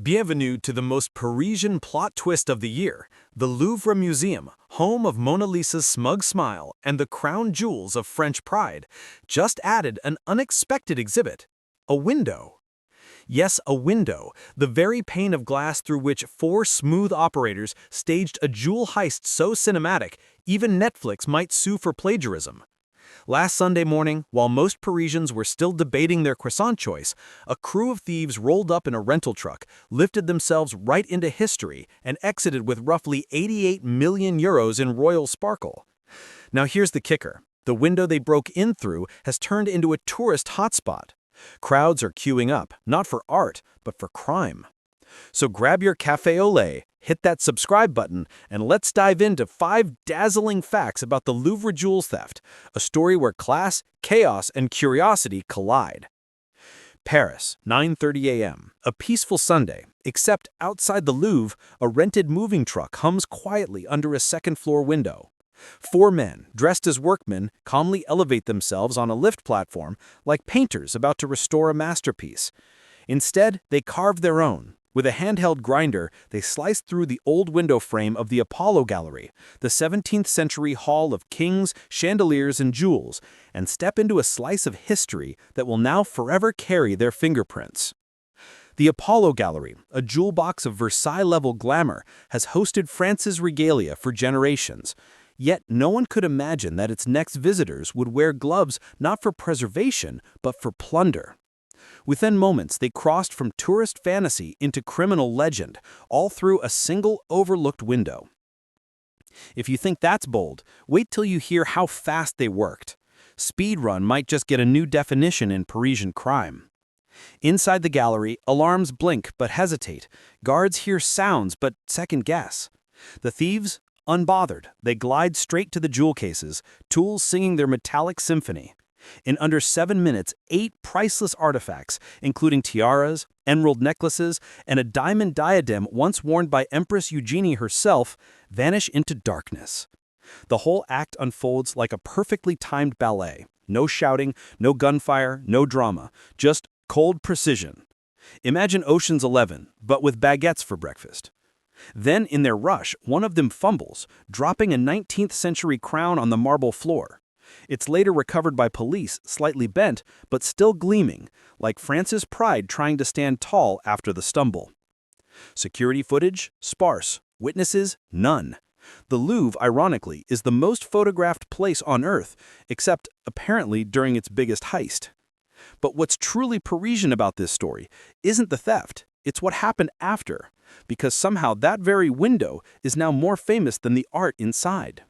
Bienvenue to the most Parisian plot twist of the year, the Louvre Museum, home of Mona Lisa's smug smile and the crown jewels of French pride, just added an unexpected exhibit: a window. Yes, a window, the very pane of glass through which four smooth operators staged a jewel heist so cinematic, even Netflix might sue for plagiarism. Last Sunday morning, while most Parisians were still debating their croissant choice, a crew of thieves rolled up in a rental truck, lifted themselves right into history, and exited with roughly 88 million euros in royal sparkle. Now here's the kicker. The window they broke in through has turned into a tourist hotspot. Crowds are queuing up, not for art, but for crime. So grab your café au lait, hit that subscribe button, and let's dive into 5 dazzling facts about the Louvre jewels theft, a story where class, chaos, and curiosity collide. Paris, 9:30 a.m., a peaceful Sunday, except outside the Louvre, a rented moving truck hums quietly under a second-floor window. 4 men, dressed as workmen, calmly elevate themselves on a lift platform like painters about to restore a masterpiece. Instead, they carve their own. With a handheld grinder, they slice through the old window frame of the Apollo Gallery, the 17th-century hall of kings, chandeliers, and jewels, and step into a slice of history that will now forever carry their fingerprints. The Apollo Gallery, a jewel box of Versailles-level glamour, has hosted France's regalia for generations. Yet no one could imagine that its next visitors would wear gloves not for preservation, but for plunder. Within moments, they crossed from tourist fantasy into criminal legend, all through a single overlooked window. If you think that's bold, wait till you hear how fast they worked. Speedrun might just get a new definition in Parisian crime. Inside the gallery, alarms blink but hesitate. Guards hear sounds but second guess. The thieves? Unbothered, they glide straight to the jewel cases, tools singing their metallic symphony. In under 7 minutes, 8 priceless artifacts, including tiaras, emerald necklaces, and a diamond diadem once worn by Empress Eugenie herself, vanish into darkness. The whole act unfolds like a perfectly timed ballet. No shouting, no gunfire, no drama, just cold precision. Imagine Ocean's 11, but with baguettes for breakfast. Then, in their rush, one of them fumbles, dropping a 19th-century crown on the marble floor. It's later recovered by police, slightly bent, but still gleaming, like France's pride trying to stand tall after the stumble. Security footage? Sparse. Witnesses? None. The Louvre, ironically, is the most photographed place on Earth, except, apparently, during its biggest heist. But what's truly Parisian about this story isn't the theft, it's what happened after, because somehow that very window is now more famous than the art inside.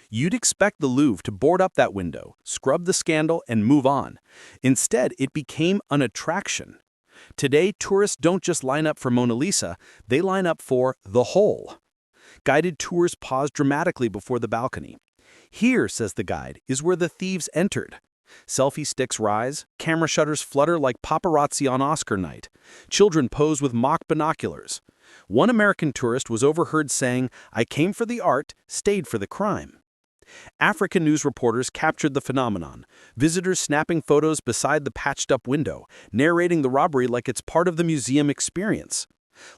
You'd expect the Louvre to board up that window, scrub the scandal, and move on. Instead, it became an attraction. Today, tourists don't just line up for Mona Lisa, they line up for the hole. Guided tours pause dramatically before the balcony. Here, says the guide, is where the thieves entered. Selfie sticks rise, camera shutters flutter like paparazzi on Oscar night. Children pose with mock binoculars. One American tourist was overheard saying, "I came for the art, stayed for the crime." African news reporters captured the phenomenon, visitors snapping photos beside the patched-up window, narrating the robbery like it's part of the museum experience.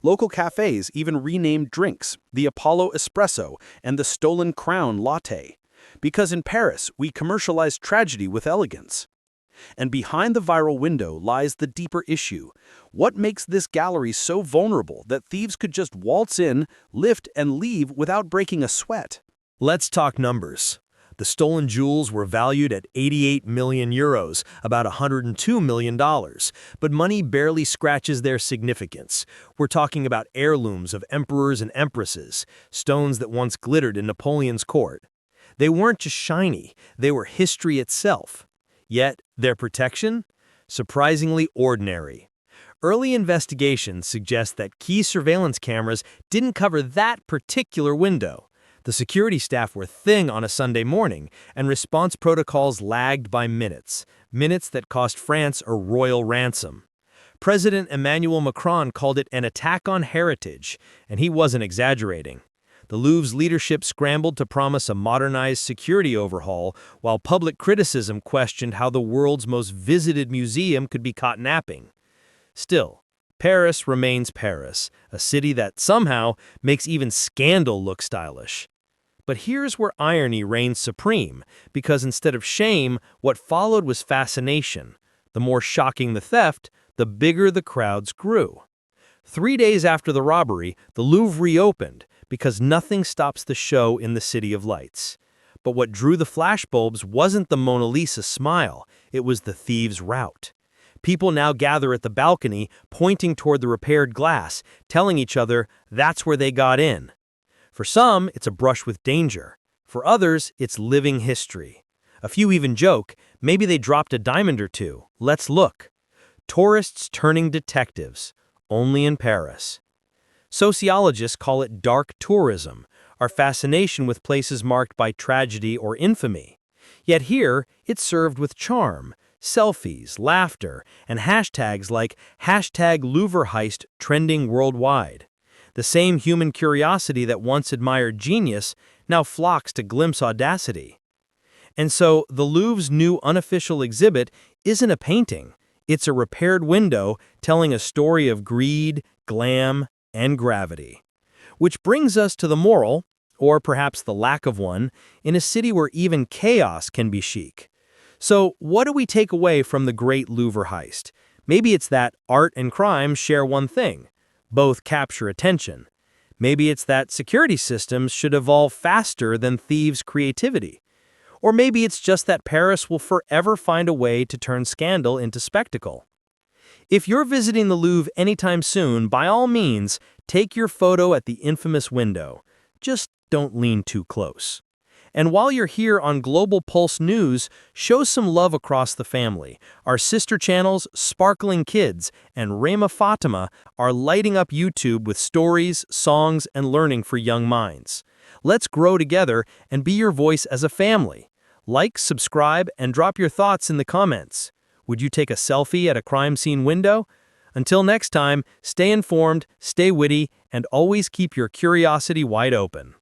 Local cafes even renamed drinks, the Apollo Espresso and the Stolen Crown Latte. Because in Paris, we commercialize tragedy with elegance. And behind the viral window lies the deeper issue. What makes this gallery so vulnerable that thieves could just waltz in, lift, and leave without breaking a sweat? Let's talk numbers. The stolen jewels were valued at 88 million euros, about $102 million, but money barely scratches their significance. We're talking about heirlooms of emperors and empresses, stones that once glittered in Napoleon's court. They weren't just shiny, they were history itself. Yet, their protection? Surprisingly ordinary. Early investigations suggest that key surveillance cameras didn't cover that particular window. The security staff were thin on a Sunday morning, and response protocols lagged by minutes that cost France a royal ransom. President Emmanuel Macron called it an attack on heritage, and he wasn't exaggerating. The Louvre's leadership scrambled to promise a modernized security overhaul, while public criticism questioned how the world's most visited museum could be caught napping. Still, Paris remains Paris, a city that somehow makes even scandal look stylish. But here's where irony reigns supreme, because instead of shame, what followed was fascination. The more shocking the theft, the bigger the crowds grew. 3 days after the robbery, the Louvre reopened, because nothing stops the show in the City of Lights. But what drew the flashbulbs wasn't the Mona Lisa smile, it was the thieves' rout. People now gather at the balcony, pointing toward the repaired glass, telling each other that's where they got in. For some, it's a brush with danger. For others, it's living history. A few even joke, maybe they dropped a diamond or two. Let's look. Tourists turning detectives, only in Paris. Sociologists call it dark tourism, our fascination with places marked by tragedy or infamy. Yet here, it's served with charm, selfies, laughter, and hashtags like #Louver Heist trending worldwide. The same human curiosity that once admired genius now flocks to glimpse audacity. And so, the Louvre's new unofficial exhibit isn't a painting. It's a repaired window telling a story of greed, glam, and gravity. Which brings us to the moral, or perhaps the lack of one, in a city where even chaos can be chic. So, what do we take away from the great Louvre heist? Maybe it's that art and crime share one thing. Both capture attention. Maybe it's that security systems should evolve faster than thieves' creativity. Or maybe it's just that Paris will forever find a way to turn scandal into spectacle. If you're visiting the Louvre anytime soon, by all means, take your photo at the infamous window. Just don't lean too close. And while you're here on Global Pulse News, show some love across the family. Our sister channels, Sparkling Kids and Rema Fatima, are lighting up YouTube with stories, songs, and learning for young minds. Let's grow together and be your voice as a family. Like, subscribe, and drop your thoughts in the comments. Would you take a selfie at a crime scene window? Until next time, stay informed, stay witty, and always keep your curiosity wide open.